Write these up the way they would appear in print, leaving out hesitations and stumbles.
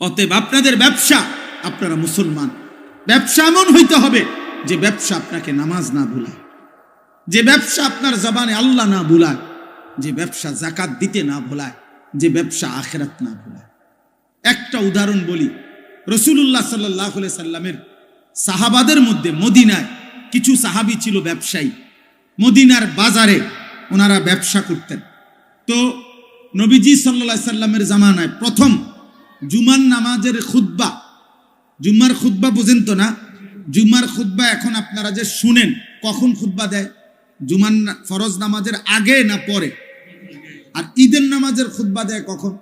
অতএব আপনাদের ব্যবসা, আপনারা মুসলমান, ব্যবসা এমন হইতে হবে যে ব্যবসা আপনাকে নামাজ না ভুলায়, যে ব্যবসা আপনার জবানে আল্লাহ না ভুলায়, যে ব্যবসা যাকাত দিতে না ভুলায়, যে ব্যবসা আখিরাত না ভুলায়। একটা উদাহরণ বলি, রাসূলুল্লাহ সাল্লাল্লাহু আলাইহি সাল্লামের সাহাবাদের মধ্যে মদিনায় কিছু সাহাবী ছিল ব্যবসায়ী, মদিনার বাজারে ওনারা ব্যবসা করতেন। তো নবীজি সাল্লাল্লাহু আলাইহি সাল্লামের জামানায় প্রথম জুমার নামাজের খুতবা, জুম্মার খুতবা বোঝেন তো না? জুম্মার খুতবা এখন আপনারা যে শুনেন, কখন খুতবা দেয়? জুমার ফরজ নামাজের আগে না পরে? আর ঈদের নামাজের খুতবা দেয় কখন?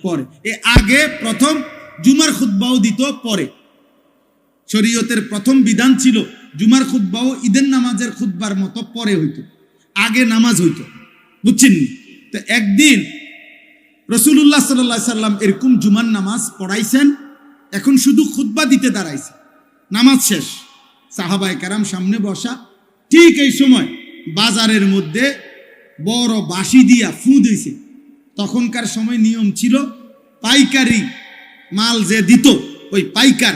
পরে। এ আগে প্রথম জুমার খুতবাও দিত, পরে। শরীয়তের প্রথম বিধান ছিল জুমার খুতবাও ঈদের নামাজের খুতবার মতো পরে হইতো, আগে নামাজ হইতো। বুঝছেন? তো একদিন রাসূলুল্লাহ সাল্লাল্লাহু আলাইহি সাল্লাম এরকম জুমার নামাজ পড়াইছেন, এখন শুধু খুতবা দিতে দাঁড়াইছে, নামাজ শেষ, সাহাবায়ে কেরাম সামনে বসা। ঠিক এই সময় বাজারের মধ্যে বড় বাঁশি দিয়া ফু দিয়েছে। তখনকার সময় নিয়ম ছিল পাইকারি মাল যে দিত, ওই পাইকার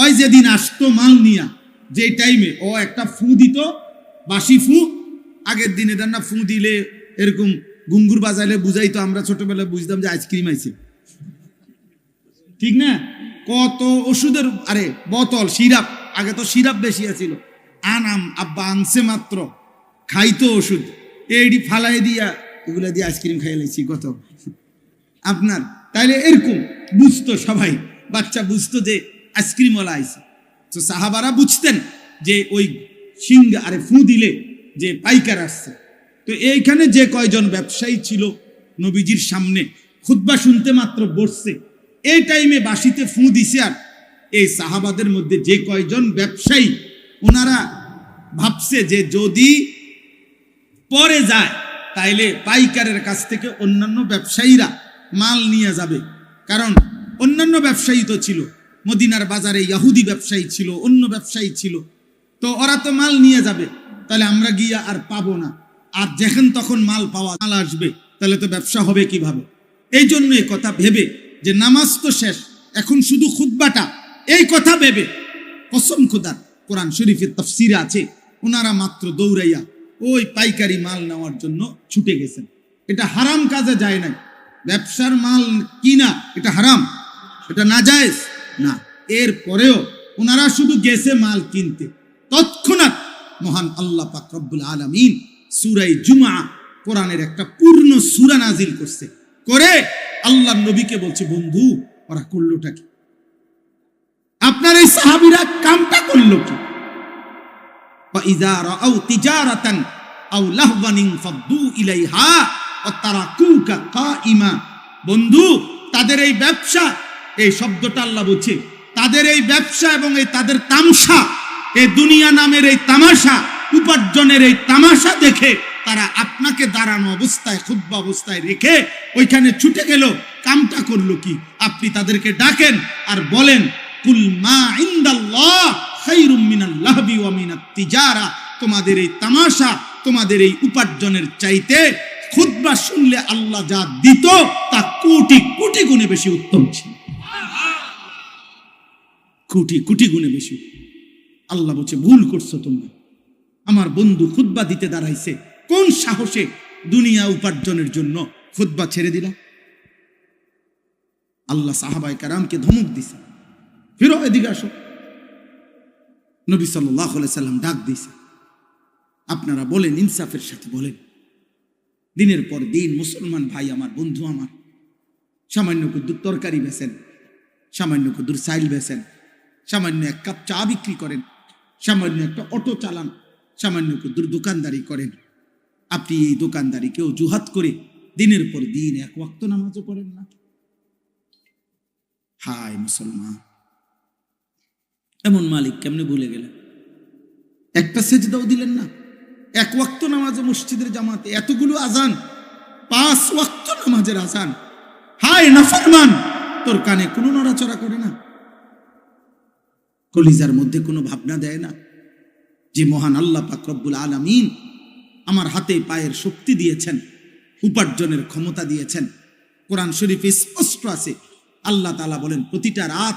ওই যেদিন আসতো মাল নিয়া, যে টাইমে ও একটা ফু দিত, বাঁশি ফু। আগের দিনে না ফু দিলে এরকম গুঙ্গুর বাজাইলে বুঝাইতো, আমরা ছোটবেলায় বুঝতাম যে আইসক্রিম আইছে, ঠিক না? কত ওষুধের আরে বোতল, সিরাপ, আগে তো সিরাপ বেশি আছিল, আনাম আব্বা আনছে মাত্র, খাইতো ওষুধ, এইটি ফালাই দিয়া এগুলা দিয়ে আইসক্রিম খাইয়ে লাইছি কত আপনার। তাইলে এরকম বুঝতো সবাই, বাচ্চা বুঝতো যে আইসক্রিমওয়ালা আইছে। তো সাহাবারা বুঝতেন যে ওই সিংহা আরে ফু দিলে যে পাইকার আসছে। তো এইখানে যে কয়জন ব্যবসায়ী ছিল নবীজির সামনে খুতবা শুনতে মাত্র বসছে, এই টাইমে বাঁশিতে ফু দিছে। আর এই সাহাবাদের মধ্যে যে কয়জন ব্যবসায়ী, ওনারা ভাবছে যে যদি পরে যায় তাইলে পাইকারের কাছ থেকে অন্যান্য ব্যবসায়ীরা মাল নিয়ে যাবে। কারণ অন্যান্য ব্যবসায়ী তো ছিল, মদিনার বাজারে ইহুদি ব্যবসায়ী ছিল, অন্য ব্যবসায়ী ছিল, তো ওরা তো মাল নিয়ে যাবে, তাহলে আমরা গিয়া আর পাবো না। আর যখন তখন মাল আসবে, তাহলে তো ব্যবসা হবে কিভাবে? এই জন্য এই কথা ভেবে যে নামাজ তো শেষ, এখন শুধু খুতবাটা, এই কথা ভেবে কসম খোদার কোরআন শরীফের তাফসিরে আছে, ওনারা মাত্র দৌড়াইয়া ওই পাইকারি মাল নেওয়ার জন্য ছুটে গেছেন। এটা হারাম কাজে যায় নাই, ব্যবসার মাল কিনা এটা হারাম, এটা নাজায়েজ না। এর পরেও ওনারা শুধু গেছে মাল কিনতে, তৎক্ষণাৎ মহান আল্লাহ পাক রব্বুল আলামিন সূরা জুমআ, কোরআনের একটা পূর্ণ সূরা নাজিল করছে, করে আল্লাহর নবীকে বলছে, বন্ধু ওরা করলোটা কি? আপনার এই সাহাবীরা কামটা করলো কি? وَإِذَا رَأَوْا تِجَارَةً أَوْ لَهْوًا انفَضُّوا إِلَيْهَا وَتَرَكُوكَ قَائِمًا। বন্ধু, তাদের এই ব্যবসা, এই শব্দটা আল্লাহ বলছে, তাদের এই ব্যবসা এবং এই তাদের তামসা, এই দুনিয়া নামের এই তামাশা, উপার্জনের এই তামাশা দেখে তারা আপনাকে দাঁড়ানো অবস্থায়, খুতবা অবস্থায় রেখে ওইখানে ছুটে গেল। কামটা করলো কি? আপনি তাদেরকে ডাকেন আর বলেন, কুল মা ইনদাল্লাহ খায়রুম মিনাল লাহবি ওয়া মিনাত তিজারা। তোমাদের এই তামাশা, তোমাদের এই উপার্জনের চাইতে খুতবা শুনলে আল্লাহ যা দিত তা কোটি কোটি গুণে বেশি উত্তম ছিল, কোটি কোটি গুণে বেশি। আল্লাহ বলছে, ভুল করছো তোমরা। আমার বন্ধু খুতবা দিতে দাঁড়াইছে, কোন সাহসে দুনিয়া উপার্জনের জন্য খুতবা ছেড়ে দিলা? আল্লাহ সাহাবায়ে কেরামকে ধমক দিছে, ফিরো এদিকে আসো। নবী সাল্লাল্লাহু আলাইহি সাল্লাম ডাক দিয়েছে, আপনারা বলেন, ইনসাফের সাথে বলেন। দিনের পর দিন মুসলমান ভাই আমার, বন্ধু আমার, সামান্য কুদ্দুর তরকারি বেচেন, সামান্য কুদ্দুর চাইল বেচেন, সামান্য এক কাপ চা বিক্রি করেন, সামান্য একটা অটো চালান, সামান্য কুদ্দুর দোকানদারি করেন। আপনি এই দোকানদারিকেও জুহাত করে দিনের পর দিন এক ওয়াক্ত নামাজও পড়েন না। হায় মুসলমান, এমন মালিক কেমনে ভুলে গেলেন? একটা সেজদাও দিলেন না, এক ওয়াক্ত নামাজে মসজিদের জামাতে, এতগুলো আজান, 5 ওয়াক্ত নামাজের আজান। হায় নাফরমান, তোর কানে কোনো নড়াচড়া করে না, কলিজার মধ্যে কোনো ভাবনা দেয় না যে মহান আল্লাহ পাক রব্বুল আলামিন আমার হাতে পায়ের শক্তি দিয়েছেন, উপার্জনের ক্ষমতা দিয়েছেন। কোরআন শরীফে স্পষ্ট আছে, আল্লাহ তাআলা বলেন প্রতিটা রাত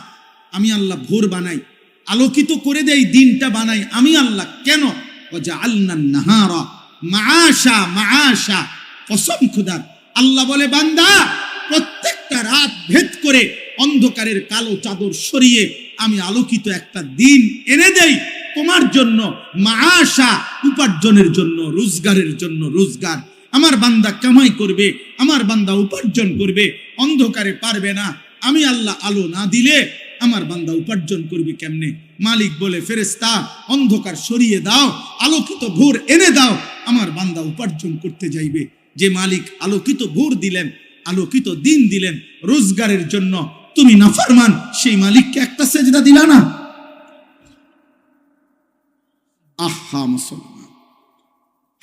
আমি আল্লাহ ভোর বানাই, আলোকিত করে দেই, দিনটা বানাই আমি আল্লাহ। কেন? ওয়াজআলনান নাহারা মাআশা মাআশা, কসম খোদার। আল্লাহ বলে বান্দা প্রত্যেকটা রাত ভেদ করে অন্ধকারের কালো চাদর সরিয়ে আমি আলোকিত একটা দিন এনে দেই তোমার জন্য, মাআশা উপার্জনের জন্য, রোজগারের জন্য রোজগার। আমার বান্দা কামাই করবে, আমার বান্দা উপার্জন করবে, অন্ধকারে পারবে না। আমি আল্লাহ আলো না দিলে আমার বান্দা উপার্জন করবে কেমনে? মালিক বলে ফেরেশতা অন্ধকার সরিয়ে দাও, আলোকিত ভোর এনে দাও, আমার বান্দা উপার্জন করতে যাইবে। যে মালিক আলোকিত ভোর দিলেন, আলোকিত দিন দিলেন রোজগারের জন্য, তুমি নাফরমান, সেই মালিককে একটা সেজদা দিলা না। আহা মুসলমান,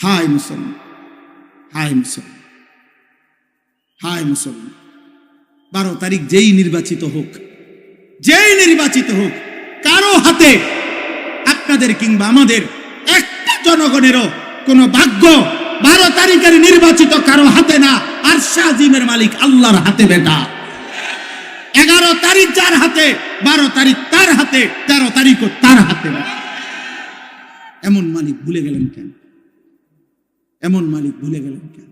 হায় মুসলমান, হায় মুসলমান, হায় মুসলমান। 12 তারিখ যেই নির্বাচিত হোক, যেই নির্বাচিত হোক, কারো হাতে আপনাদের কিংবা আমাদের একটা জনগণেরও কোন ভাগ্য 12 তারিখের নির্বাচিত কারো হাতে না, আর শাহিমের মালিক আল্লাহর হাতে বেটা। 11 তারিখ যার হাতে, 12 তারিখ তার হাতে, 13 তারিখও তার হাতে না। এমন মালিক ভুলে গেলেন কেন? এমন মালিক ভুলে গেলেন কেন?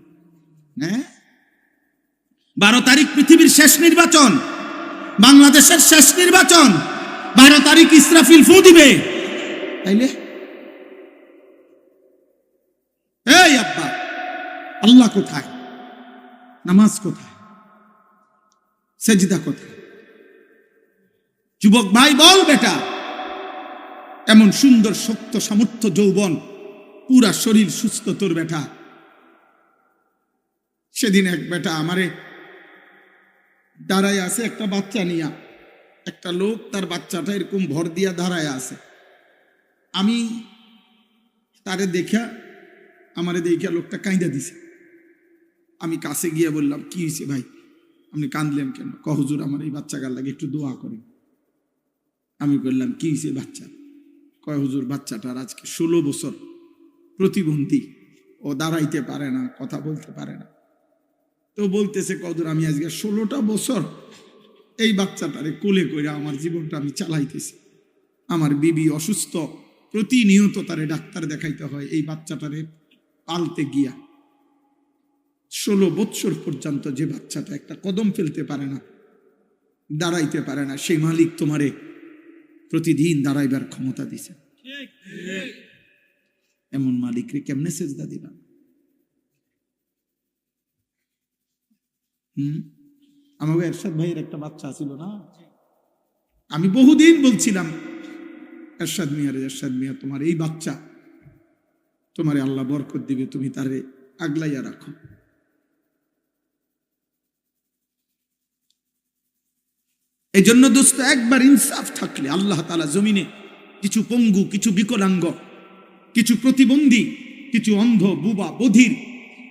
হ্যাঁ, 12 তারিখ পৃথিবীর শেষ নির্বাচন, বাংলাদেশের শেষ নির্বাচন। 12 তারিখ ইসরাফিল ফু দিবে, তাইলে এই আব্বা আল্লাহ কোথায়? নামাজ কোথায়? সেজদা কোথায়? যুবক ভাই বল বেটা, এমন সুন্দর শক্ত সামর্থ্য যৌবন, পুরা শরীর সুস্থ তোর বেটা। সেদিন এক বেটা আমারে দাঁড়ায় আছে, একটা বাচ্চা নিয়া, একটা লোক তার বাচ্চাটা এরকম ভর দিয়া দাঁড়ায় আছে। আমি তারে দেখা, আমারে দেখা লোকটা কাঁদা দিছে। আমি কাছে গিয়ে বললাম, কি হয়েছে ভাই, আপনি কাঁদলেন কেন? হুজুর আমার এই বাচ্চাটার লাগে একটু দোয়া করেন। আমি বললাম কি হয়েছে বাচ্চা? হুজুর বাচ্চাটার আজকে 16 বছর, প্রতিবন্ধী, ও দাঁড়াইতে পারে না, কথা বলতে পারে না। তো বলতেছে হুজুর আমি আজকে 16টা বছর এই বাচ্চাটারে কোলে করে আমার জীবনটা আমি চালাইতেছি। আমার বিবি অসুস্থ, প্রতিনিয়ত তারে ডাক্তার দেখাইতে হয় এই বাচ্চাটারে পালতে গিয়া। 16 বছর পর্যন্ত যে বাচ্চাটা একটা কদম ফেলতে পারে না, দাঁড়াইতে পারে না, সেই মালিক তোমারে প্রতিদিন দাঁড়াইবার ক্ষমতা দিছে। এমন মালিকরে কেমনে সেজদা দিবা? আমাকে এরশাদ ভাইয়ের একটা বাচ্চা ছিল না, আমি বহুদিন বলছিলাম এরশাদ মিয়া তোমার এই বাচ্চা, তোমারে আল্লাহ বরকত দিবে, তুমি তারে আগলাইয়া রাখো। এই জন্য দোস্ত, একবার ইনসাফ থাকলে আল্লাহ তাআলা জমিনে কিছু পঙ্গু, কিছু বিকলাঙ্গ, কিছু প্রতিবন্ধী, কিছু অন্ধ, বুবা, বধির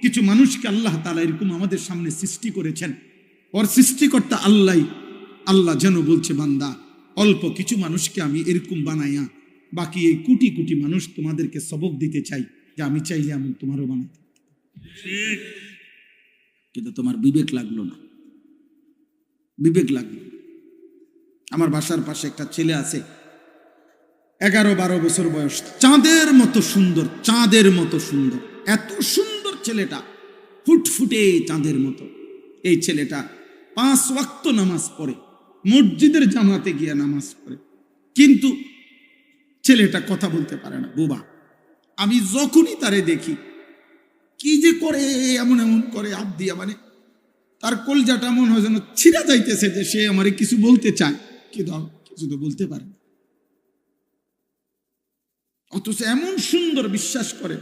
কিছু মানুষকে আল্লাহ তাআলা এরকম আমাদের সামনে সৃষ্টি করেছেন। ওর সৃষ্টিকর্তা আল্লাহ যেন বলছে, বান্দা অল্প কিছু মানুষকে আমি এরকম বানাইয়া বাকি এই কোটি কোটি মানুষ তোমাদেরকে সবক দিতে চাই যে আমি চাইলে আমি তোমারও বানাইতে, কিন্তু তোমার বিবেক লাগলো না, বিবেক লাগলো। আমার বাসার পাশে একটা ছেলে আছে, 11-12 বছর বয়স, চাঁদের মতো সুন্দর, চাঁদের মতো সুন্দর, এত সুন্দর ছেলেটা, ফুটফুটে চাঁদের মতো। এই ছেলেটা 5 ওয়াক্ত নামাজ পড়ে, মসজিদের জামাতে গিয়ে নামাজ পড়ে, কিন্তু ছেলেটা কথা বলতে পারে না, বোবা। আমি যখনই তারে দেখি কি যে করে, এমন এমন করে হাত দিয়া, মানে তার কলজাটা মনে হয় যেন ছিঁড়া যাইতেছে, যে সে আমারে কিছু বলতে চায়, কিন্তু কিছু তো বলতে পারে না। অথচ এমন সুন্দর, বিশ্বাস করে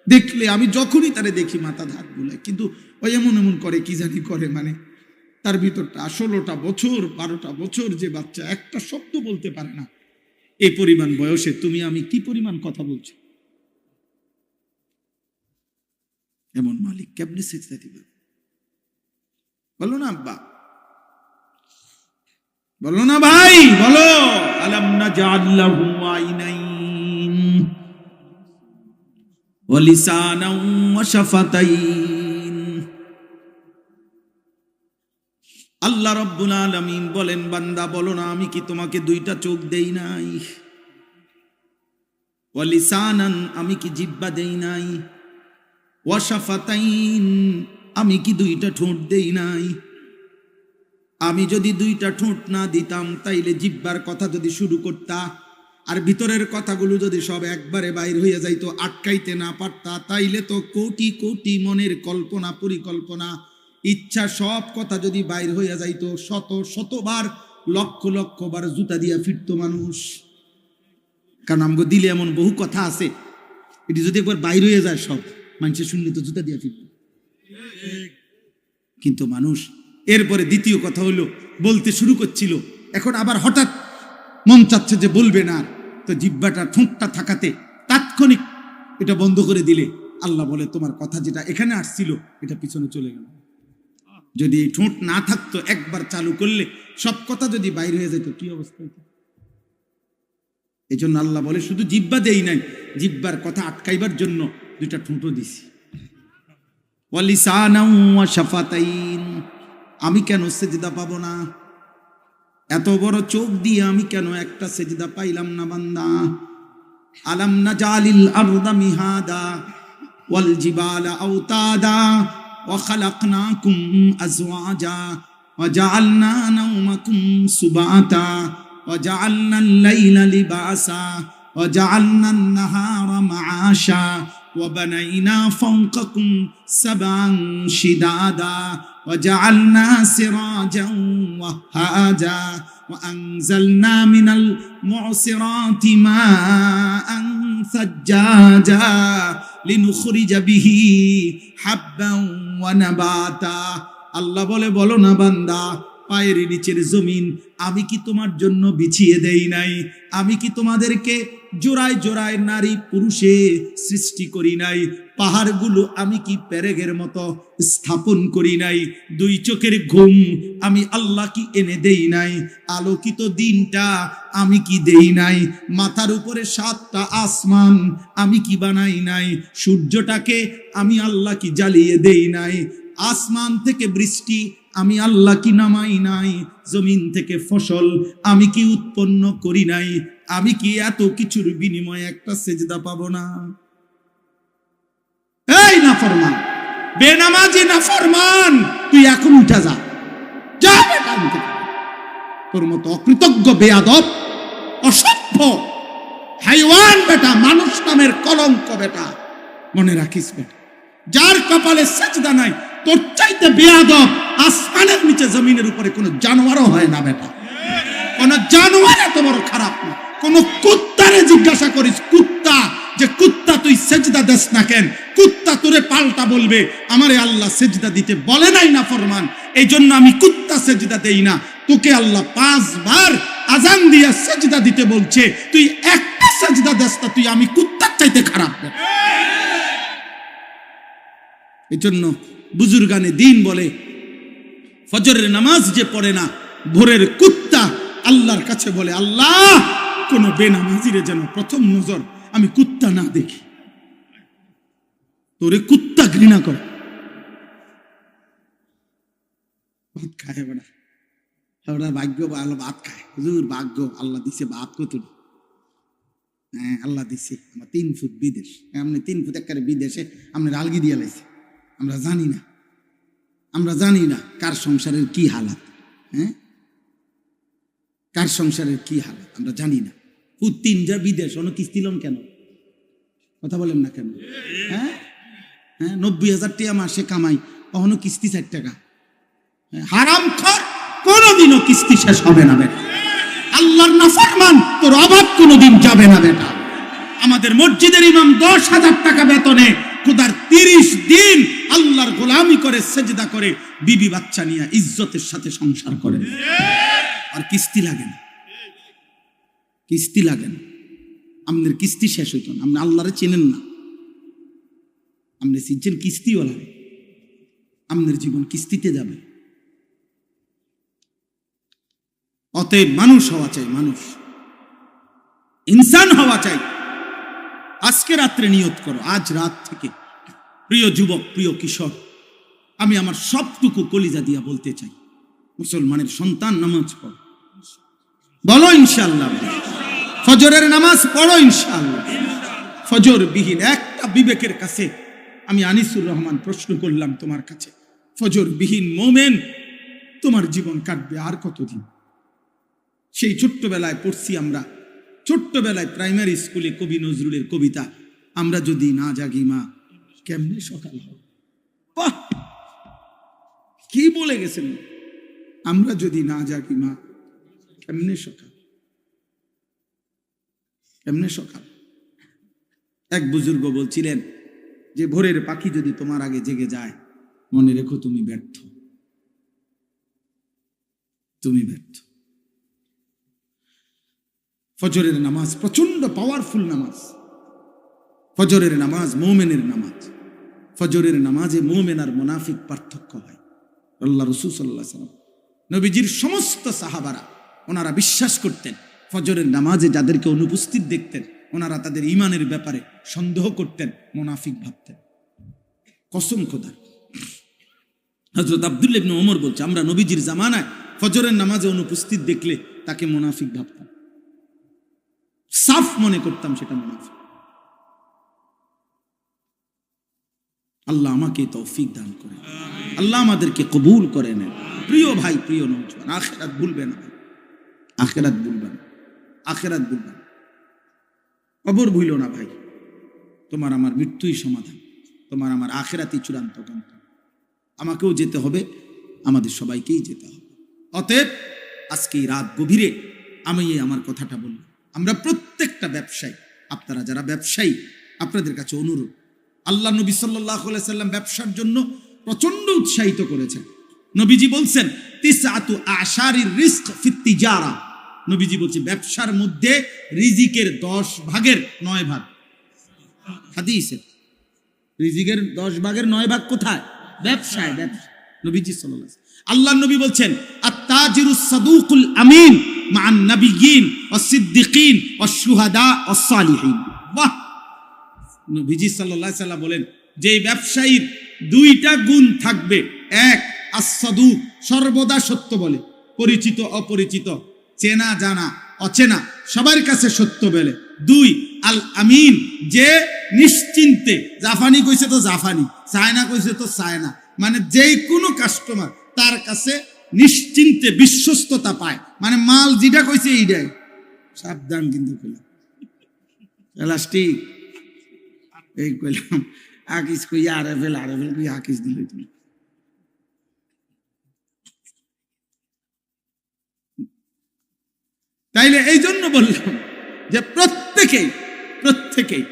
দেখলে আমি যখনই তারে দেখি মাথা হাত বুলায়, কিন্তু ওই এমন এমন করে, কি জানি করে, মানে তার ভিতরটা 16টা বছর 12টা বছর যে বাচ্চা একটা শব্দ বলতে পারে না, এই পরিমাণ বয়সে তুমি আমি কি পরিমাণ কথা বলছি? এমন মালিক কেমনে সেজদা দিবে? বলো না আব্বা, বলো না ভাই, বলো। আলাম নাজআল লাহু আইনাইন ওয়া লিসানান ওয়া শাফাতাইন। আল্লাহ রাব্বুল আলামিন বলেন, বান্দা বলো না আমি কি তোমাকে দুইটা চোখ দেই নাই? ওয়া লিসানান, আমি কি জিহ্বা দেই নাই? ওয়া শাফাতাইন, আমি কি দুইটা ঠোঁট দেই নাই? আমি যদি দুইটা ঠোঁট না দিতাম তাইলে জিহ্বার কথা যদি শুরু করতা আর ভিতরের কথাগুলো যদি সব একবারে বাইর হইয়া যাইতো, আটকাইতে না পারতা, তাইলে তো কোটি কোটি মনের কল্পনা পরিকল্পনা ইচ্ছা সব কথা যদি বাইর হইয়া যাইতো, শত শতবার লক্ষ লক্ষ বার জুতা দিয়া ফিরতো মানুষ। কারণ আমগো দিলে এমন বহু কথা আছে, এটি যদি একবার বাইর হইয়া যায় সব মানুষের শুনলে তো জুতা দিয়া ফিরত। কিন্তু মানুষ এরপরে দ্বিতীয় কথা হলো বলতে শুরু করছিল, এখন আবার হঠাৎ মন চাচ্ছে যে বলবে না, তো জিহ্বাটা ঠোঁটটা থাকাতে তাৎক্ষণিক এটা বন্ধ করে দিলে আল্লাহ বলে তোমার কথা যেটা এখানে আসছিল এটা পিছনে চলে গেল। যদি এই ঠোঁট না থাকতো, একবার চালু করলে সব কথা যদি বাইরে হয়ে যেত, কি অবস্থা হতো? এই জন্য আল্লাহ বলে শুধু জিহ্বা দেই নাই, জিহ্বার কথা আটকাইবার জন্য দুইটা ঠোঁটও দিছি। ওয়া লিসানাও ওয়া শাফাতাইন, আমি কেন সেজদা পাবো না? এত বড় চোখ দিয়ে আমি কেন একটা সেজদা পাইলাম না বান্দা? আলাম নাজালিল আরদা মিহাদা ওয়াল জিবালা আওতাদা ওয়া খালাকনাকুম আজওয়াজা ওয়া জাআলনা নাওমাকুম সুবাতা ওয়া জাআলনাল লাইলা লিবাসা ওয়া জাআলনান নাহারা মাআশা ওয়া বানাইনা ফাওকাকুম সাবআন শিদাদা وجعلنا سراجا وهاجا وأنزلنا من المعصرات ماء ثجاجا لنخرج به حبا ونباتا। আল্লাহ বলে বলো না বান্দা, পায়ের নিচের জমিন আমি কি তোমার জন্য বিছিয়ে দেই নাই? আমি কি তোমাদেরকে জোড়ায় জোড়ায় নারী পুরুষে সৃষ্টি করি নাই? পাহাড়গুলো আমি কি পেরেকের মতো স্থাপন করি নাই? দুই চোখের ঘুম আমি আল্লাহ কি এনে দেই নাই? আলোকিত দিনটা আমি কি দেই নাই? মাথার উপরে 7টা আসমান আমি কি বানাই নাই? সূর্যটাকে আমি আল্লাহ কি জ্বালিয়ে দেই নাই? আসমান থেকে বৃষ্টি আমি আল্লাহ কি নামাই নাই? জমিন থেকে ফসল আমি কি উৎপন্ন করি নাই? আমি কি এত কিছুর বিনিময়ে একটা সেজদা পাবো না? এই নাফরমান, বেনামাজি নাফরমান, তুই এখন উঠে যা, যা বেটা, তোর মতো অকৃতজ্ঞ বেয়াদব অসভ্য হাইওয়ান বেটা, মানুষ নামের কলঙ্ক বেটা, মনে রাখিস বেটা, যার কপালে সেজদা নাই তোর চাইতে বেয়াদব আসমানের নিচে জমিনের উপরে কোনো জানোয়ারও হয় না বেটা। কোন জানোয়ার এত বড় খারাপ না। কোন কুত্তারে জিজ্ঞাসা করিস, কুত্তা যে কুত্তা তুই সেজদা দেস না কেন? কুত্তা তোরে পাল্টা বলবে আমারে আল্লাহ সেজদা দিতে বলে নাই না ফরমান, এই জন্য আমি কুত্তা সেজদা দেই না। তোকে আল্লাহ 5 বার আজান দিয়ে সেজদা দিতে বলছে, তুই একটা সেজদা দেস না, তুই আমি কুত্তার চাইতে খারাপ। এই জন্য বুজুর্গানে দিন বলে, ফজরের নামাজ যে পড়ে না, ভোরের কুত্তা আল্লাহর কাছে বলে, আল্লাহ কোন বেনামাজিরে যেন প্রথম নজর আমি কুত্তা না দেখি। তোরে কুত্তা ঘৃণা করে। ভাত খায় বেড়া, ওরা ভাগ্য ভালো ভাত খায়, হুজুর ভাগ্য আল্লাহ দিছে ভাত কতুরি। হ্যাঁ আল্লাহ দিছে, আমার 3 ফুট বিদেশ, এমনি 3 ফুট একেবারে বিদেশে আমরা আলগি দিয়ে লাইছে। আমরা জানি না, আমরা জানি না কার সংসারের কি হালাত। হ্যাঁ, কার সংসারের কি হালাত আমরা জানি না। ফুট 3 যা বিদেশ, অন্য কিস্তি লোন কেন? কথা বলেন না কেন? হ্যাঁ হ্যাঁ, 90,000 টাকা মাসে কামাই, কখনো কিস্তি 4 টাকা। হারাম খোর, কোনোদিনও কিস্তি শেষ হবে না বেটা। আল্লাহর নাফরমান, তোর অভাব কোনোদিন যাবে না বেটা। আমাদের মসজিদের ইমাম 10,000 টাকা বেতনে খোদার 30 দিন আল্লাহর গোলামি করে, সেজদা করে, বিবি বাচ্চা নিয়ে ইজ্জতের সাথে সংসার করে, আর কিস্তি লাগে না, কিস্তি লাগে না। আমাদের কিস্তি শেষ হইত না। আপনি আল্লাহরে চেনেন না, আপনি চিনছেন কিস্তিওয়ালা, আপনার জীবন কিস্তিতে যাবে। অতএব মানুষ হওয়া চাই, মানুষ ইনসান হওয়া চাই। আজকে রাত্রে নিয়ত করো, আজ রাত থেকে প্রিয় যুবক, প্রিয় কিশোর, আমি আমার সবটুকু কলিজা দিয়া বলতে চাই, মুসলমানের সন্তান নামাজ পড়ো, বলো ইনশাআল্লাহ। ফজরের নামাজ পড়ো ইনশাআল্লাহ। ফজর বিহীন একটা বিবেকের কাছে আমি আনিসুর রহমান প্রশ্ন করলাম তোমার কাছে, ফজর বিহীন মোমেন তোমার জীবন কাটবে আর কতদিন? সেই ছোট্টবেলায় পড়ছি আমরা, ছোট্টবেলায় প্রাইমারি স্কুলে কবি নজরুলের কবিতা, আমরা যদি না জাগি মা কেমনে সকাল হবে। বাহ, কি বলে গেছেন, আমরা যদি না জাগি মা কেমনে সকাল, কেমনে সকাল। এক বুজুর্গ বলছিলেন যে ভোরের পাখি যদি তোমার আগে জেগে যায়, মনে রেখো তুমি ব্যর্থ, তুমি ব্যর্থ। ফজরের নামাজ প্রচন্ড পাওয়ারফুল নামাজ। ফজরের নামাজ মোমেনের নামাজ। ফজরের নামাজে মোমেন আর মুনাফিক পার্থক্য হয়। আল্লাহ রাসূল সাল্লাল্লাহু আলাইহি ওয়াসাল্লাম, নবীজির সমস্ত সাহাবারা ওনারা বিশ্বাস করতেন ফজরের নামাজে যাদেরকে অনুপস্থিত দেখতেন ওনারা তাদের ঈমানের ব্যাপারে সন্দেহ করতেন, মুনাফিক ভাবতেন। কসম খোদার। হযরত আব্দুল্লাহ ইবনে ওমর বলছে, আমরা নবীজির জামানায় ফজরের নামাজে অনুপস্থিত দেখলে তাকে মুনাফিক ভাবতাম, সাফ মনে করতাম সেটা মুনাফিক। আল্লাহ আমাকে তৌফিক দান করে, আল্লাহ আমাদেরকে কবুল করে নেন। প্রিয় ভাই, প্রিয় নওজোয়ান, আখিরাত ভুলবেন না, আখিরাত ভুলবেন, আখিরাত ভুলবেন, কবর ভুলো না ভাই। তোমার আমার মৃত্যুই সমাধান, তোমার আমার আখিরাতই চূড়ান্ত গন্তব্য। আমাকেও যেতে হবে, আমাদের সবাইকেই যেতে হবে। অতএব আজকে এই রাত গভীরে আমি আমার কথাটা বললাম। আমরা প্রত্যেকটা ব্যবসায়ী, আপনারা যারা ব্যবসায়ী, আপনাদের কাছে অনুরোধ, আল্লাহ নবী সাল্লাল্লাহু আলাইহি সাল্লাম ব্যবসার জন্য প্রচন্ড উৎসাহিত করেছেন। নবীজি বলছেন তিসআতু আশারির রিজক ফিত তিজারা, নবীজি বলছে ব্যবসার মধ্যে রিজিকের 10 ভাগের 9 ভাগ। হাদিসে রিজিকের 10 ভাগের 9 ভাগ কোথায়? ব্যবসায়। ব্যবসা নবীজি সাল্লাল্লাহু আলাইহি ওয়াসাল্লাম, আল্লাহ নবী বলছেন আত-তাজিরুস সাদুকুল আমিন মা'আন নাবিয়্যিন ওয়াস সিদ্দিকিন ওয়াস শুহাদা ওয়াস সালিহিন। বাহ, নবীজি সাল্লাল্লাহু আলাইহি ওয়াসাল্লাম বলেন যে ব্যবসায়ীর 2টা গুণ থাকবে। এক, আস-সাদুক, সর্বদা সত্য বলে, পরিচিত অপরিচিত, চেনা জানা অচেনা সবার কাছে সত্য বলে। 2, আল আমিন, যে নিশ্চিন্তে, জাফানি কইছে তো জাফানি, চায়না কইছে তো চায়না, মানে যেই কোনো কাস্টমার তার কাছে নিশ্চিন্তে বিশ্বস্ততা পায়, মানে মাল যেটা কইছে এইটাই। সাবধান কিন্তু কইলাম, প্লাস্টিক এই কইলাম, আকিস কই আরেফেল কই আকিস দিল। তাইলে এই জন্য বললাম যে প্রত্যেকেই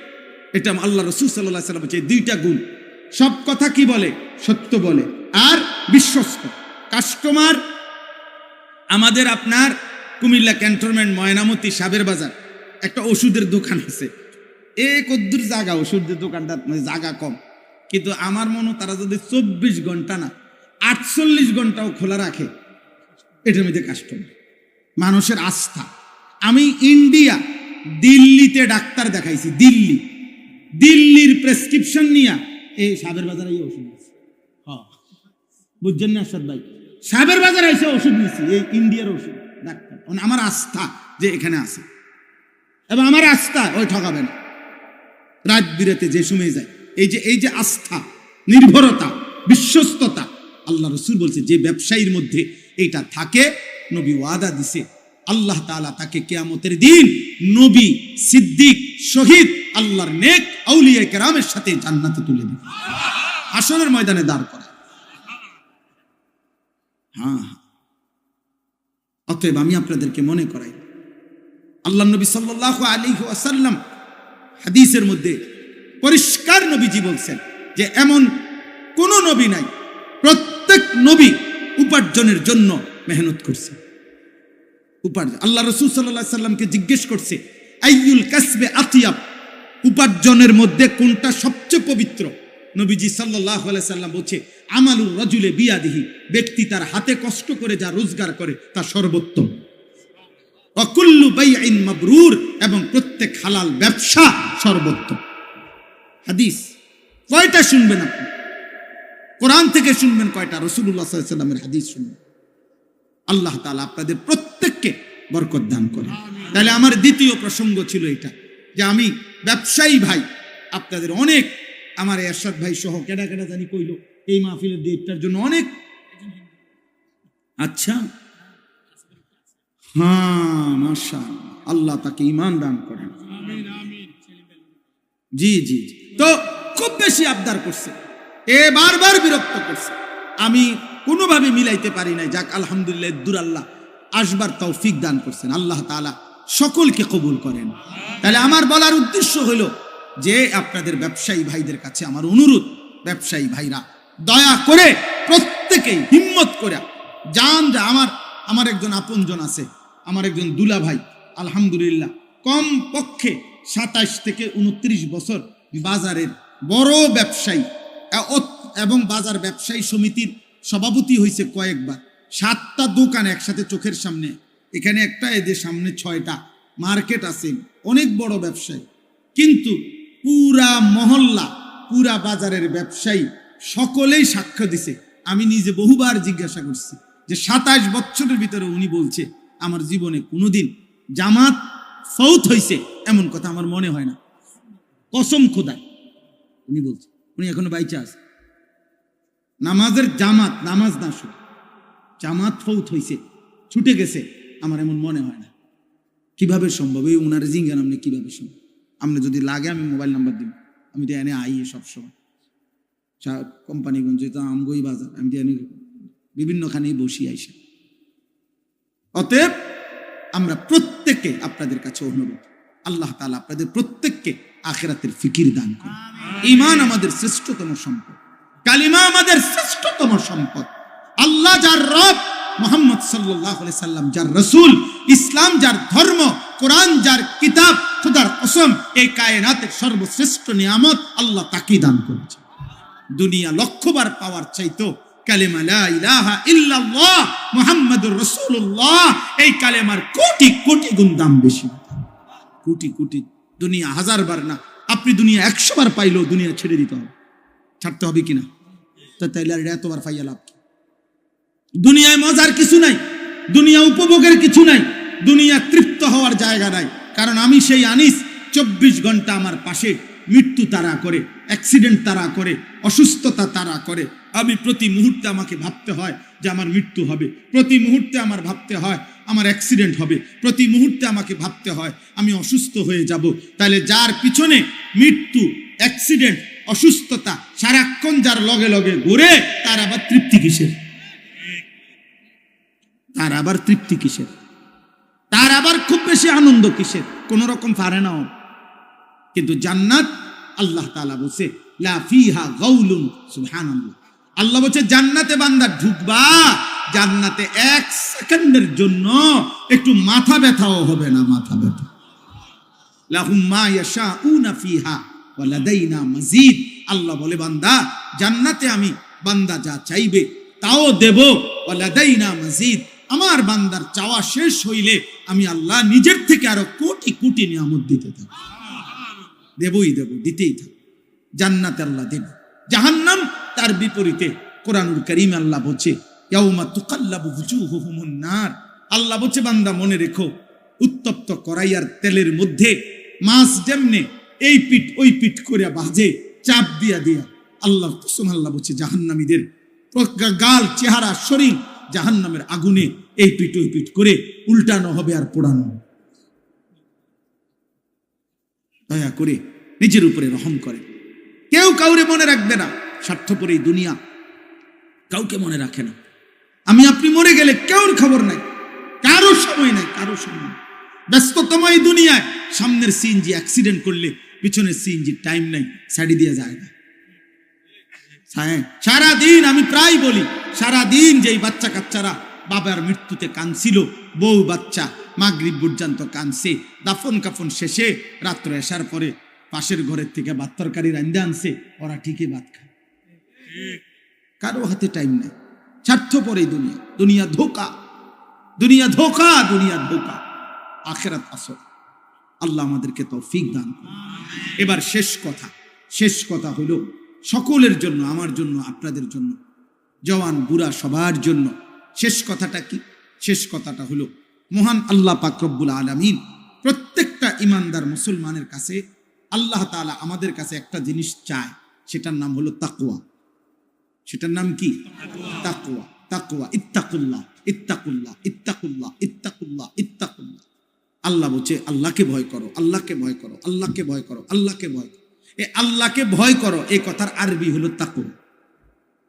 এটা আল্লাহ রাসূল সাল্লাল্লাহু আলাইহি ওয়াসাল্লাম, যে 2টা গুণ, সব কথা কি বলে? সত্য বলে, আর বিশ্বস্ত। কাস্টমার আমাদের আপনার কুমিল্লা ক্যান্টনমেন্ট ময়নামতি সাবের বাজার একটা ওষুধের দোকান আছে। কদ্দুর জায়গা, ওষুধের দোকানটা জায়গা কম, কিন্তু আমার মনে তারা যদি 24 ঘন্টা না 48 ঘন্টাও খোলা রাখে, এটার মধ্যে কাস্টমার, মানুষের আস্থা। আমি ইন্ডিয়া দিল্লিতে ডাক্তার দেখাইছি, দিল্লির প্রেসক্রিপশন নিয়ে এই সাবের বাজারে ওষুধ নিয়েছি। বুঝছেন না আসাদ ভাই, সাবের বাজারে এসে ওষুধ নিয়েছি, এই ইন্ডিয়ার ওষুধ ডাক্তার। আমার আস্থা যে এখানে আছে, এবং আমার আস্থা ওই ঠকাবে না, রাত বিরাতে যে সময় যায়। এই যে আস্থা, নির্ভরতা, বিশ্বস্ততা, আল্লাহ রাসূল বলছে যে ব্যবসায়ীর মধ্যে এইটা থাকে, নবী ওয়াদা দিছে আল্লাহ তাআলা তাকে কিয়ামতের দিন নবী, সিদ্দিক, শহীদ, আল্লাহর নেক আউলিয়া কেরামের সাথে জান্নাতে তুলে দিবে, হাসরের ময়দানে দাঁড় করা। হ্যাঁ, অতএব আমি আপনাদেরকে মনে করাই, আল্লাহ নবী সাল্লাল্লাহু আলাইহি ওয়াসাল্লাম হাদিসের মধ্যে পরিষ্কার নবীজি বলছেন যে এমন কোন নবী নাই, প্রত্যেক নবী উপার্জনের জন্য মেহনত করছে। আল্লাহ রাসূল সাল্লাল্লাহু আলাইহি ওয়াসাল্লামকে জিজ্ঞেস করছে আইয়ুল কাসবে আতিয়াব, উপার্জনের মধ্যে কোনটা সবচেয়ে পবিত্র? নবীজি সাল্লাল্লাহু আলাইহি ওয়াসাল্লাম বলছে আমালুর রাজুলে বিয়াদিহি, ব্যক্তি তার হাতে কষ্ট করে যা রোজগার করে তা সর্বোত্তম। ওয়া কুল্লু বাইইন মাবরুর, এবং প্রত্যেক হালাল ব্যবসা সর্বোত্তম। হাদিস কয়টা শুনবেন আপনি? কোরআন থেকে শুনবেন কয়টা? রাসূলুল্লাহ সাল্লাল্লাহু আলাইহি ওয়াসাল্লামের হাদিস শুনবেন। আল্লাহ তাআলা আপনাদের প্রত্যেককে বরকত দান করেন। তাহলে আমার দ্বিতীয় প্রসঙ্গ ছিল এটা, যে আমি ব্যবসায়ী ভাই আপনাদের অনেক, আমার এরশাদ ভাই সহ কেডা কেডা জানি কইল এই মাহফিলের ডেটটার জন্য অনেক, আচ্ছা হ্যাঁ মাশাআল্লাহ, আল্লাহ তাকে ঈমান দান করেন। জি জি জি। তো খুব বেশি আবদার করছে, বারবার বিরক্ত করছে, আমি কোনোভাবে মিলাইতে পারি নাই। যাক আলহামদুলিল্লাহ, দূর আল্লাহ আসবার তৌফিক দান করছেন, আল্লাহ তাআলা সকলকে কবুল করেন। তাহলে আমার বলার উদ্দেশ্য হলো যে আপনাদের ব্যবসায়ী ভাইদের কাছে আমার অনুরোধ, ব্যবসায়ী ভাইরা দয়া করে প্রত্যেকেই হিম্মত করে যান। যা আমার একজন আপনজন আছে, আমার একজন দুলা ভাই, আলহামদুলিল্লাহ কম পক্ষে 27 থেকে 29 বছর বাজারের বড় ব্যবসায়ী এবং বাজার ব্যবসায়ী সমিতির সভাপতি হয়েছে কয়েকবার। 7টা দোকান একসাথে চোখের সামনে, এখানে একটা, এদের সামনে 6টা মার্কেট আছে, অনেক বড় ব্যবসায়ী। কিন্তু পুরা মহল্লা, পুরা বাজারের ব্যবসায়ী সকলেই সাক্ষ্য দিছে। আমি নিজে বহুবার জিজ্ঞাসা করছি যে 27 বছরের ভিতরে উনি বলছে আমার জীবনে কোনোদিন জামাত ফৌত হয়েছে এমন কথা আমার মনে হয় না, কসম খোদা। উনি বলছে, উনি এখনো বাইচা আছে। নামাজের জামাত, নামাজ না শুধু জামাত ফৌত হয়েছে, ছুটে গেছে, আমার এমন মনে হয় না। কিভাবে সম্ভব? এই উনার জিঙ্গান আপনি কিভাবে সম্ভব? আপনি যদি লাগে আমি মোবাইল নাম্বার দিব, আমি তো এনে আই সবসময় কোম্পানিগঞ্জ তো আমগই বাজার, আমি তো এনে বিভিন্নখানেই বসি আইসা। অতএব আমরা প্রত্যেকে আপনাদের কাছে অনুরোধ, আল্লাহ তাআলা আপনাদের প্রত্যেককে আখিরাতের ফিকির দান করুন। ঈমান আমাদের শ্রেষ্ঠতম সম্পদ, কালিমা আমাদের শ্রেষ্ঠতম সম্পদ। আল্লাহ যার রব, মুহাম্মদ সাল্লাল্লাহু আলাইহি সাল্লাম যার রাসূল, ইসলাম যার ধর্ম, কোরআন যার কিতাব, খোদার কসম এই কায়নাতের সর্বশ্রেষ্ঠ নিয়ামত আল্লাহ তাকেই দান করেছে। দুনিয়া লক্ষবার পাওয়ার চাইতো কালেমা লা ইলাহা ইল্লাল্লাহ মুহাম্মাদুর রাসূলুল্লাহ, এই কালেমার কোটি কোটি গুণ দাম বেশি, কোটি কোটি। দুনিয়া 1000 বার না, আপনি দুনিয়া 100 বার পাইলেও দুনিয়া ছেড়ে দিতে হবে, ছাড়তে হবে কিনা? তাইলে আর এতবার পাইয়া লাভ কি? দুনিয়ায় মজার কিছু নাই, দুনিয়া উপভোগের কিছু নাই, দুনিয়া তৃপ্ত হওয়ার জায়গা নাই। কারণ আমি সেই আনিস 24 ঘন্টা আমার পাশে মৃত্যু তাড়া করে, অ্যাক্সিডেন্ট তাড়া করে, অসুস্থতা তাড়া করে। আমি প্রতি মুহূর্তে আমাকে ভাবতে হয় যে আমার মৃত্যু হবে, প্রতি মুহূর্তে আমার ভাবতে হয় আমার অ্যাক্সিডেন্ট হবে, প্রতি মুহূর্তে আমাকে ভাবতে হয় আমি অসুস্থ হয়ে যাব। তাহলে যার পিছনে মৃত্যু, অ্যাক্সিডেন্ট, অসুস্থতা সারাক্ষণ যার লগে লগে ঘুরে, তার আবার তৃপ্তি কিসের? তার আবার তৃপ্তি কিসের? তার আবার খুব বেশি আনন্দ কিসের? কোন রকম পারে না। কিন্তু জান্নাত, আল্লাহ তাআলা বলছে লা ফিহা গাউলুন, সুবহানাল্লাহ। আল্লাহ বলছে জান্নাতে বান্দা ঢুকবা, জান্নাতে 1 সেকেন্ডের জন্য একটু মাথা ব্যথাও হবে না, মাথা ব্যথা। লাহুম মা ইয়াশাউনা ফিহা ওয়া লাদাইনা মাজিদ। আল্লাহ বলে বান্দা জান্নাতে আমি বান্দা যা চাইবে তাও দেব, ওয়া লাদাইনা মাজিদ। আমার বান্দার চাওয়া শেষ হইলে আমি আল্লাহ নিজের থেকে আরো কোটি কোটি নিয়ামত দিতে থাকব, দেবই দেব, দিতেই থাকব। জান্নাতে আল্লাহ দেব। জাহান্নাম তার বিপরীতে কোরআনুল কারীম আল্লাহ বলছে ইয়াউমা তুকাল্লাবু ওয়ুজুহুহুমুন নার। আল্লাহ বলছে বান্দা মনে রেখো, উত্তপ্ত কড়াইয়ার তেলের মধ্যে মাছ যেমনে এই পিঠ ওই পিঠ করে ভাজে, চাপ দিয়া দিয়া, আল্লাহ কসম, আল্লাহ বলছে জাহান্নামীদের গাল, চেহারা, শরীর জাহান্নামের আগুনে এই পিঠ ওই পিঠ করে উল্টানো হবে আর পোড়ানো। দয়া করে নিজের উপরে রহম করে। কেউ কাউরে মনে রাখবে না, স্বার্থপর এই দুনিয়া কাউকে মনে রাখে না। আমি আপনি মরে গেলে কেউর খবর নাই, কারো সময় নাই, কারো সময়। ব্যস্ততম এই দুনিয়ায় সামনের সিএনজি অ্যাক্সিডেন্ট করলে পিছনের সিএনজি টাইম নাই, সাইডে দিয়ে যায় না। সারাদিন আমি প্রায় বলি, সারাদিন যেই বাচ্চা কাচ্চারা বাবার মৃত্যুতে কাঁদছিল, বউ বাচ্চা মাগরিব পর্যন্ত কাঁদছে, দাফন কাফন শেষে রাত্র এসার পরে পাশের ঘরের থেকে ভাত তরকারি রান্দা আনছে, ওরা ঠিকই ভাত খায়, কারো হাতে টাইম নেই। স্বার্থপর এই দুনিয়া, দুনিয়া ধোকা, দুনিয়া ধোকা, দুনিয়া ধোকা, আখিরাত আসল। আল্লাহ আমাদেরকে তৌফিক দান করুন। এবার শেষ কথা হলো সকলের জন্য, আমার জন্য, আপনাদের জন্য, জওয়ান বুড়া সবার জন্য শেষ কথাটা কি? শেষ কথাটা হলো, মহান আল্লাহ পাক রব্বুল আলামিন প্রত্যেকটা ইমানদার মুসলমানের কাছে, আল্লাহ তাআলা আমাদের কাছে একটা জিনিস চায়, সেটার নাম হলো তাকওয়া। সেটার নাম কি? তাকওয়া। তাকওয়া, ইত্তাকুল্লাহ, ইত্তাকুল্লাহ, ইত্তাকুল্লাহ, ইত্তাকুল্লাহ, ইত্তাকুল্লাহ। আল্লাহ বলছে আল্লাহকে ভয় করো, আল্লাহকে ভয় করো, আল্লাহকে ভয় করো, আল্লাহকে ভয় করো। এই আল্লাহকে ভয় করো এই কথার আরবি হলো তাকওয়া।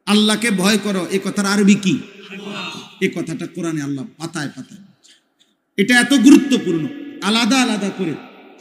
আল্লাহকে ভয় করো এই কথার আরবি কি? এই কথাটা কোরআনে আল্লাহ পাতায় পাতায়, এটা এত গুরুত্বপূর্ণ। আলাদা আলাদা করে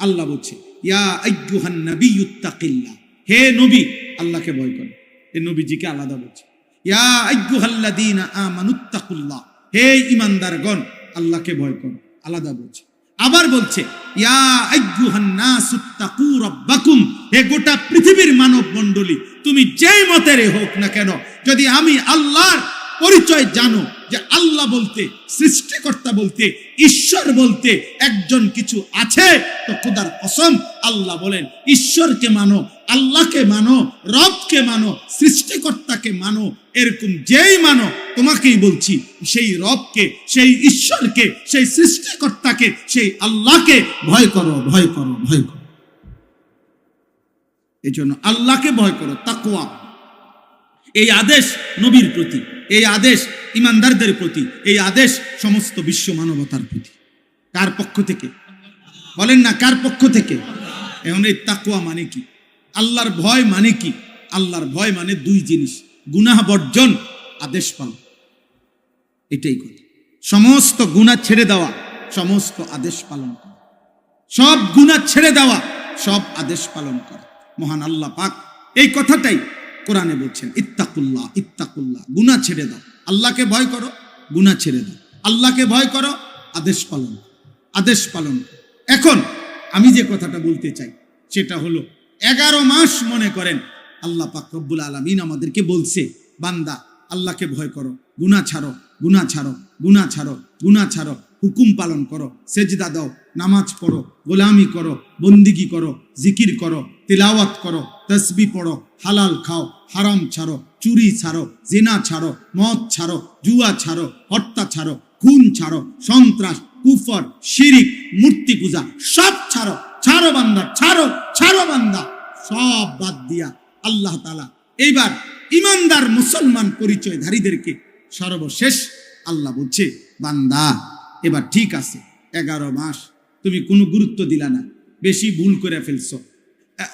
আল্লাহ বলছে, ইয়া আইয়ুহান নাবিয়্যুত্তাকিল্লাহ, হে নবী আল্লাহকে ভয় করো। এই নবীজিকে আলাদা বলছে। ইয়া আইয়ুহাল্লাযীনা আমানুত্তাকুল্লাহ, হে ঈমানদারগণ আল্লাহকে ভয় করো, আলাদা বলছে। আবার বলছে, ইয়া আইয়ুহান নাসুত্তাকু রাব্বাকুম, হে গোটা পৃথিবীর মানব মণ্ডলী, তুমি যেই মতের হোক না কেন, যদি আমি আল্লাহর পরিচয় জানো, যে আল্লাহ বলতে, সৃষ্টিকর্তা বলতে, ঈশ্বর বলতে একজন কিছু আছে, তো খোদার কসম আল্লাহ বলেন ঈশ্বরকে মানো, আল্লাহকে মানো, রবকে মানো, সৃষ্টিকর্তাকে মানো। এরকম যেই মানো, তোমাকেই বলছি, সেই রবকে, সেই ঈশ্বরকে, সেই সৃষ্টিকর্তাকে, সেই আল্লাহকে ভয় করো, ভয় করো, ভয় করো। এই জন্য আল্লাহকে ভয় করো, তাকওয়া। এই আদেশ নবীর প্রতি, এই আদেশ ইমানদারদের প্রতি, এই আদেশ সমস্ত বিশ্ব মানবতার প্রতি। কার পক্ষ থেকে? বলেন না, কার পক্ষ থেকে? এখন এই তাকওয়া মানে কি? আল্লাহর ভয় মানে কি? আল্লাহর ভয় মানে দুই জিনিস, গুনাহ বর্জন, আদেশ পালন। এটাই কথা। সমস্ত গুনাহ ছেড়ে দেওয়া, সমস্ত আদেশ পালন করা, সব গুনাহ ছেড়ে দেওয়া, সব আদেশ পালন করা। মহান আল্লাহ পাক এই কথাটাই কোরআনে বলছেন, ইত্তাকুল্লাহ, ইত্তাকুল্লাহ, গুনাহ ছেড়ে দাও, আল্লাহকে ভয় করো, গুনাহ ছেড়ে দাও, আল্লাহকে ভয় করো, আদেশ পালন, আদেশ পালন। এখন আমি যে কথাটা বলতে চাই সেটা হলো, 11 মাস মনে করেন আল্লাহ পাক রব্বুল আলামিন আমাদেরকে বলছে, বান্দা আল্লাহকে ভয় করো, গুনাহ ছাড়ো, গুনাহ ছাড়ো, গুনাহ ছাড়ো, গুনাহ ছাড়ো, হুকুম পালন করো, সেজদা দাও, নামাজ পড়ো, গোলামি করো, বন্দিগি করো, জিকির করো, তিলাওয়াত করো, তসবিহ পড়ো, হালাল খাও, হারাম ছাড়ো, চুরি ছাড়ো, জিনা ছাড়ো, মদ ছাড়ো, জুয়া ছাড়ো, হত্যা ছাড়ো, খুন ছাড়ো, সন্ত্রাস, কুফর, শিরিক, মূর্তি পূজা সব ছাড়ো। ছাড়ো বান্দা, ছাড়ো, ছাড়ো বান্দা, সব বাদ দিয়া আল্লাহ তাআলা এইবার ইমানদার মুসলমান পরিচয়ধারীদেরকে সর্বশেষ আল্লাহ বলছে, বান্দা এবার ঠিক আছে, 11 মাস তুমি কোনো গুরুত্ব দিলা না, বেশি ভুল করে ফেলছো,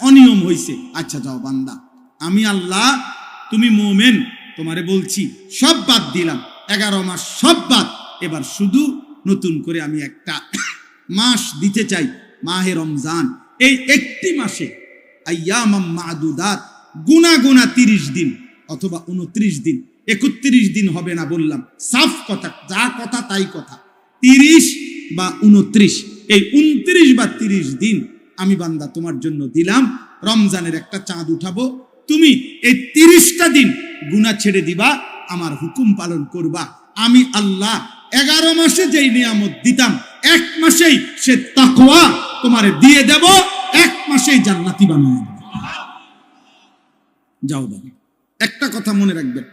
অনিয়ম হইছে, আচ্ছা যাও বান্দা, আমি আল্লাহ, তুমি মোমেন, তোমারে বলছি সব বাদ দিলাম, 11 মাস সব বাদ, এবার শুধু নতুন করে আমি একটা মাস দিতে চাই, মাহে রমজান। এই একটি মাসে আইয়ামাম মাদুদাত, গুনা গুনা 30 দিন অথবা 29 দিন, 31 দিন হবে না বললাম, সাফ কথা, যা কথা তাই কথা, 30 বা 29, এই 29 বা 30 দিন আমি বান্দা তোমার জন্য দিলাম, রমজানের একটা চাঁদ উঠাবো, তুমি এই 30টা দিন গুনাহ ছেড়ে দিবা, আমার হুকুম পালন করবা। আমি আল্লাহ 11 মাসে যেই নিয়ামত দিতাম, 1 মাসেই সে তাকওয়া তোমারে দিয়ে দেব, 1 মাসেই জান্নাতি বানিয়ে দেব। যাও বাবা, একটা কথা মনে রাখবেন,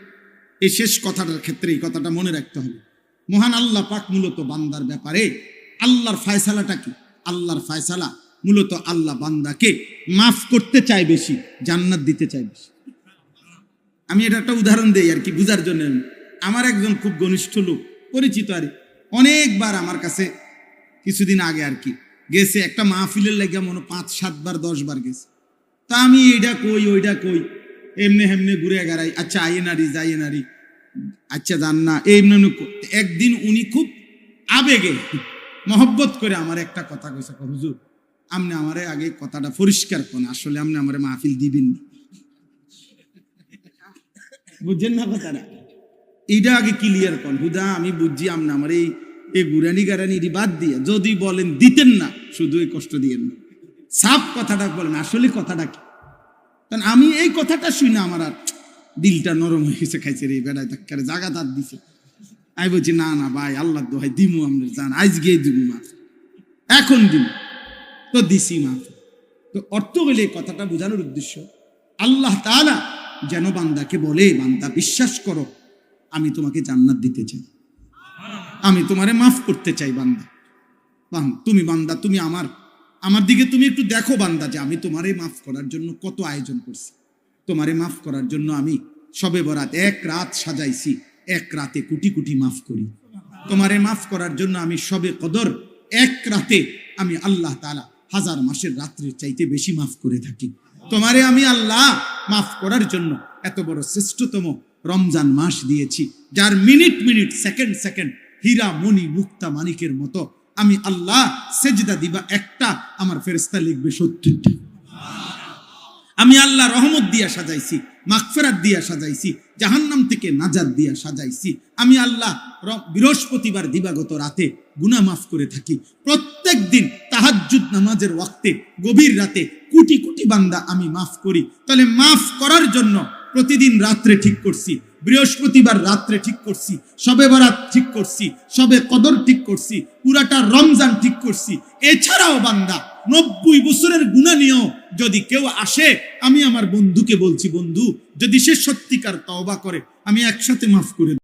এই শেষ কথাটার ক্ষেত্রে এই কথাটা মনে রাখতে হবে, মহান আল্লাহ পাক মূলত বান্দার ব্যাপারে আল্লাহর ফয়সালাটা কি? আল্লাহর ফয়সালা মূলত আল্লাহ বান্দাকে মাফ করতে চায় বেশি, জান্নাত দিতে চায় বেশি। আমি এটা একটা উদাহরণ দেই আর কি বুঝার জন্য। আমার একজন খুব ঘনিষ্ঠ লোক, পরিচিত আর অনেকবার আমার কাছে কিছুদিন আগে আর কি গেছে, একটা মাহফিলের লাগিয়া মনে 5-7 বার 10 বার গেছে। তা আমি এইটা কই ওইটা কই, এমনি হেমনে ঘুরে গাড়াই, আচ্ছা আইয়ে নারী যাইয়ে নারী, আচ্ছা যান না, এমনি। একদিন উনি খুব আবেগে মহব্বত করে আমার একটা কথা কইছে, হুজুর আপনি আমারে আগে কথাটা পরিষ্কার করেন, আসলে আপনি আমারে মাহফিল দিবেন না, বুঝছেন না কথাটা, এইটা আগে ক্লিয়ার করেন। হুদা আমি বুঝছি, আপনি আমার এই গুরানি গারানি বাদ দিয়ে যদি বলেন দিতেন না, শুধু এই কষ্ট দিয়েন না, সাফ কথাটা বলেন, আসলে কথাটা কি। কারণ আমি এই কথাটা শুনে আমার আর দিলটা নরম হয়ে গেছে, খাইছে রে বেড়ায় ধাক্কারে জাগা দাঁত দিছে। আমি বলছি না না ভাই, আল্লাহ দোহাই দিমু, আপনার জান আজকে দিব মাফ, এখন দিব, তো দিছি মাফ। তো অর্থ হলে এই কথাটা বোঝানোর উদ্দেশ্য, আল্লাহ তাআলা যেন বান্দাকে বলে, বান্দা বিশ্বাস করো আমি তোমাকে জান্নাত দিতে চাই। আমি তোমারে মাফ করতে চাই বান্দা। তুমি বান্দা, তুমি আমার দিকে তুমি একটু দেখো বান্দা, যে আমি তোমারে মাফ করার জন্য কত আয়োজন করছি। তোমারে মাফ করার জন্য আমি শবে বরাত এক রাত সাজাইছি, এক রাতে কোটি কোটি মাফ করি। তোমারে মাফ করার জন্য আমি শবে কদর এক রাতে আমি আল্লাহ তাআলা হাজার মাসের রাত্রির চাইতে বেশি মাফ করে থাকি। তোমারে আমি আল্লাহ মাফ করার জন্য এত বড় শ্রেষ্ঠতম রমজান মাস দিয়েছি, যার মিনিট মিনিট সেকেন্ড সেকেন্ড হীরা মণি মুক্তা মানিকের মতো আমি আল্লাহ সেজদা দিবা একটা, আমার ফেরেশতা লিখবে 70টা। আমি আল্লাহ রহমত দিয়া সাজাইছি, মাগফিরাত দিয়া সাজাইছি, জাহান্নাম থেকে নাজাত দিয়া সাজাইছি। আমি আল্লাহ বৃহস্পতিবার দিবাগত রাতে গুনাহ মাফ করে থাকি। প্রত্যেক দিন তাহাজ্জুদ নামাজের ওয়াক্তে গভীর রাতে কোটি কোটি বান্দা আমি মাফ করি। তাহলে মাফ করার জন্য প্রতিদিন রাত্রে ঠিক করছি, বৃহস্পতিবার রাত্রে ঠিক করছি, শবে বরাত ঠিক করছি, শবে কদর ঠিক করছি, পুরাটা রমজান ঠিক করছি। এছাড়াও বান্দা 90 বছরের গুনাহ নিয়েও যদি কেউ আসে, আমি আমার বন্ধুকে বলছি, বন্ধু যদি সে সত্যিকার তওবা করে আমি একসাথে মাফ করে